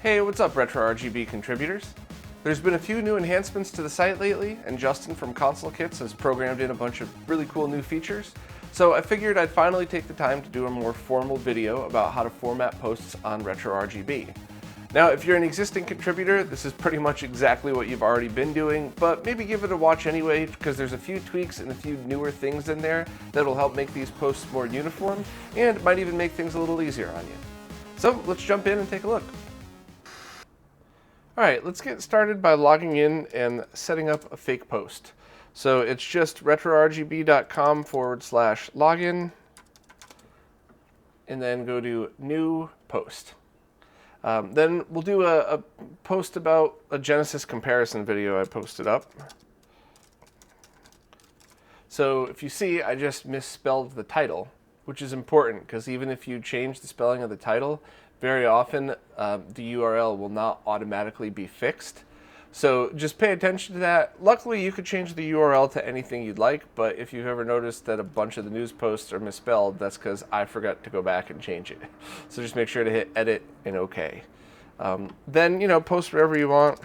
Hey, what's up RetroRGB contributors? There's been a few new enhancements to the site lately, and Justin from Console Kits has programmed in a bunch of really cool new features. So I figured I'd finally take the time to do a more formal video about how to format posts on RetroRGB. Now, if you're an existing contributor, this is pretty much exactly what you've already been doing, but maybe give it a watch anyway, because there's a few tweaks and a few newer things in there that'll help make these posts more uniform, and might even make things a little easier on you. So let's jump in and take a look. Alright, let's get started by logging in and setting up a fake post. So it's just retrorgb.com/login, and then go to new post. Then we'll do a post about a Genesis comparison video I posted up. So if you see, I just misspelled the title, which is important because even if you change the spelling of the title, very often the URL will not automatically be fixed. So just pay attention to that. Luckily, you could change the URL to anything you'd like, but if you've ever noticed that a bunch of the news posts are misspelled, that's because I forgot to go back and change it. So just make sure to hit edit and OK. Then, post whatever you want.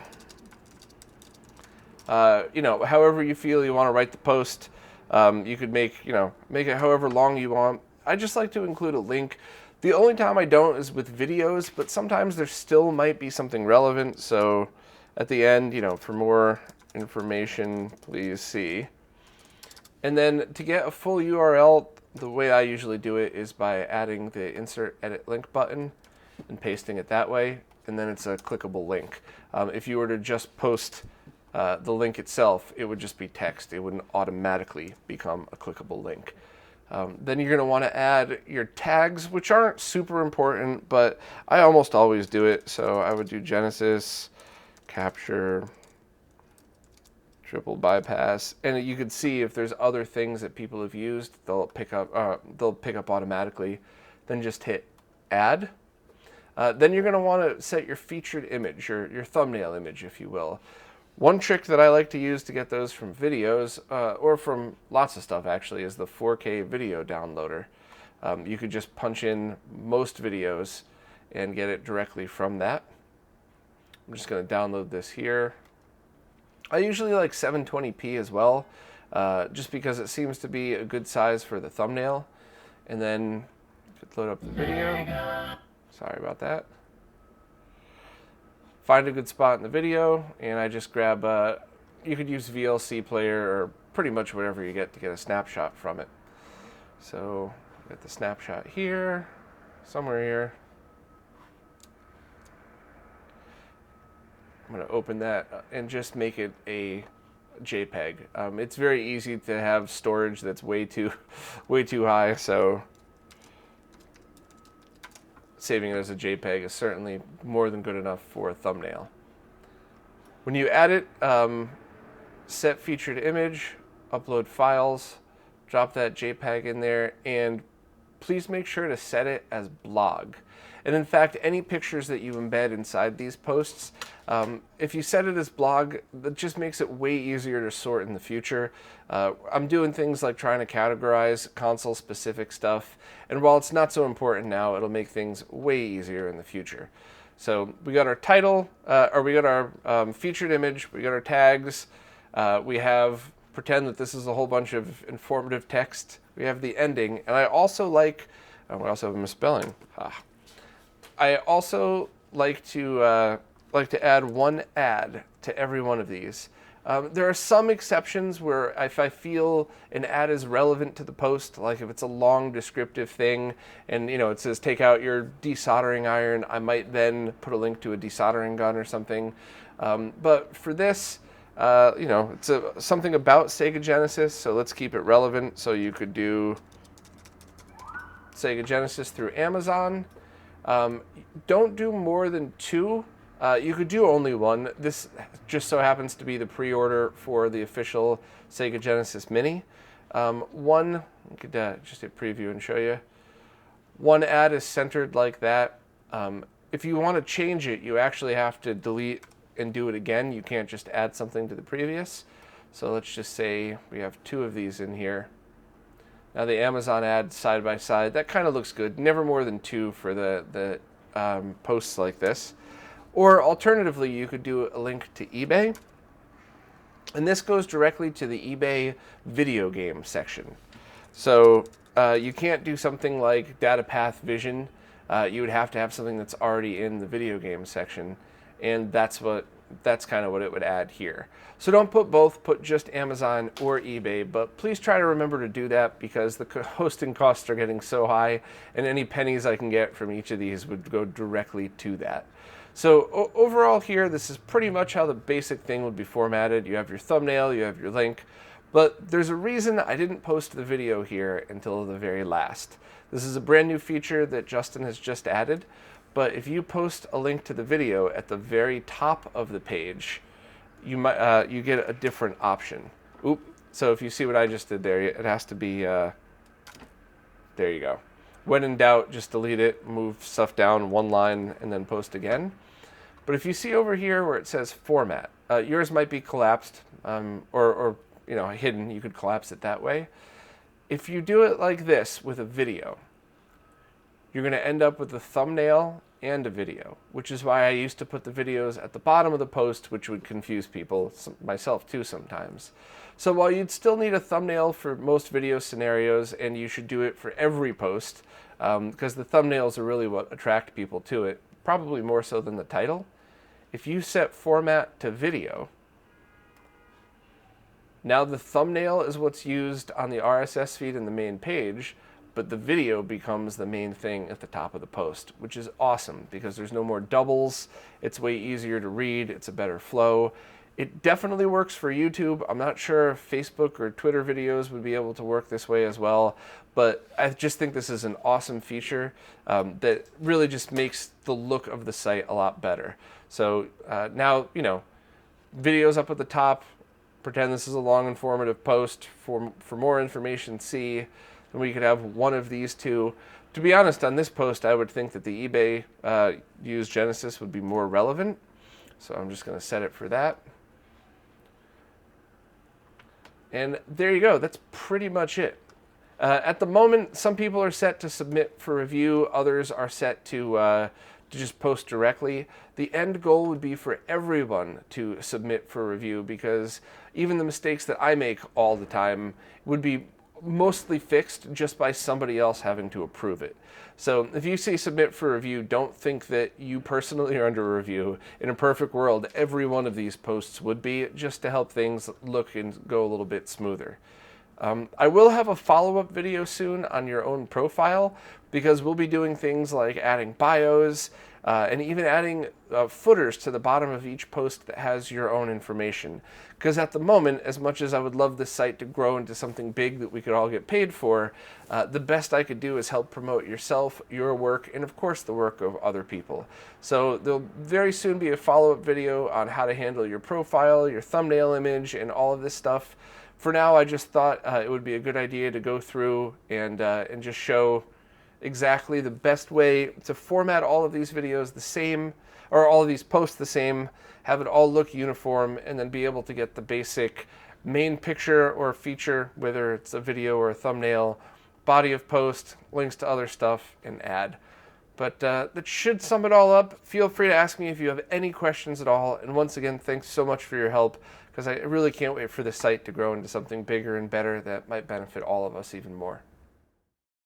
However you feel you want to write the post. You could make it however long you want. I just like to include a link. The only time I don't is with videos, but sometimes there still might be something relevant. So at the end, for more information, please see. And then to get a full URL, the way I usually do it is by adding the insert edit link button and pasting it that way. And then it's a clickable link. If you were to just post the link itself, it would just be text. It wouldn't automatically become a clickable link. Then you're going to want to add your tags, which aren't super important, but I almost always do it. So I would do Genesis, capture, triple bypass, and you can see if there's other things that people have used, they'll pick up automatically. Then just hit add. Then you're going to want to set your featured image, your thumbnail image, if you will. One trick that I like to use to get those from videos, or from lots of stuff actually, is the 4K video downloader. You could just punch in most videos and get it directly from that. I'm just going to download this here. I usually like 720p as well, just because it seems to be a good size for the thumbnail. And then load up the video. Sorry about that. Find a good spot in the video, and I just grab, you could use VLC player or pretty much whatever you get to get a snapshot from it. So, get the snapshot here, somewhere here. I'm going to open that and just make it a JPEG. It's very easy to have storage that's way too high, so saving it as a JPEG is certainly more than good enough for a thumbnail. When you add it, set featured image, upload files, drop that JPEG in there, and please make sure to set it as blog. And in fact, any pictures that you embed inside these posts, if you set it as blog, that just makes it way easier to sort in the future. I'm doing things like trying to categorize console-specific stuff, and while it's not so important now, it'll make things way easier in the future. So we got our title, we got our featured image, we got our tags, we have pretend that this is a whole bunch of informative text. We have the ending, and I also like, we also have a misspelling. I also like to add one ad to every one of these. There are some exceptions where if I feel an ad is relevant to the post, like if it's a long descriptive thing and it says take out your desoldering iron, I might then put a link to a desoldering gun or something. But for this, it's something about Sega Genesis, so let's keep it relevant. So you could do Sega Genesis through Amazon. Don't do more than 2. You could do only 1. This just so happens to be the pre-order for the official Sega Genesis Mini. One, I could just hit preview and show you. One ad is centered like that. If you want to change it, you actually have to delete and do it again. You can't just add something to the previous. So let's just say we have 2 of these in here. Now the Amazon ad side by side, that kind of looks good. Never more than 2 for the posts like this. Or alternatively, you could do a link to eBay. And this goes directly to the eBay video game section. So you can't do something like data path vision. You would have to have something that's already in the video game section. And that's kind of what it would add here. So don't put both, put just Amazon or eBay, but please try to remember to do that because the hosting costs are getting so high, and any pennies I can get from each of these would go directly to that. So overall here, this is pretty much how the basic thing would be formatted. You have your thumbnail, you have your link, but there's a reason I didn't post the video here until the very last. This is a brand new feature that Justin has just added, but if you post a link to the video at the very top of the page, you get a different option. Oop! So if you see what I just did there, it has to be, there you go. When in doubt, just delete it, move stuff down one line, and then post again. But if you see over here where it says format, yours might be collapsed or hidden. You could collapse it that way. If you do it like this with a video, you're going to end up with a thumbnail and a video, which is why I used to put the videos at the bottom of the post, which would confuse people, myself too sometimes. So while you'd still need a thumbnail for most video scenarios, and you should do it for every post, because the thumbnails are really what attract people to it, probably more so than the title. If you set format to video, now the thumbnail is what's used on the RSS feed and the main page, but the video becomes the main thing at the top of the post, which is awesome because there's no more doubles. It's way easier to read. It's a better flow. It definitely works for YouTube. I'm not sure if Facebook or Twitter videos would be able to work this way as well, but I just think this is an awesome feature that really just makes the look of the site a lot better. So now, videos up at the top, pretend this is a long informative post. For more information, see. And we could have one of these two. To be honest, on this post, I would think that the eBay used Genesis would be more relevant. So I'm just going to set it for that. And there you go. That's pretty much it. At the moment, some people are set to submit for review. Others are set to just post directly. The end goal would be for everyone to submit for review because even the mistakes that I make all the time would be mostly fixed just by somebody else having to approve it. So if you say submit for review, don't think that you personally are under review. In a perfect world, every one of these posts would be, just to help things look and go a little bit smoother. I will have a follow-up video soon on your own profile because we'll be doing things like adding bios and even adding footers to the bottom of each post that has your own information. Because at the moment, as much as I would love this site to grow into something big that we could all get paid for, the best I could do is help promote yourself, your work, and of course the work of other people. So there'll very soon be a follow-up video on how to handle your profile, your thumbnail image, and all of this stuff. For now, I just thought it would be a good idea to go through and just show exactly the best way to format all of these videos the same, or all of these posts the same, have it all look uniform, and then be able to get the basic main picture or feature, whether it's a video or a thumbnail, body of post, links to other stuff, and add. But that should sum it all up. Feel free to ask me if you have any questions at all. And once again, thanks so much for your help, because I really can't wait for the site to grow into something bigger and better that might benefit all of us even more.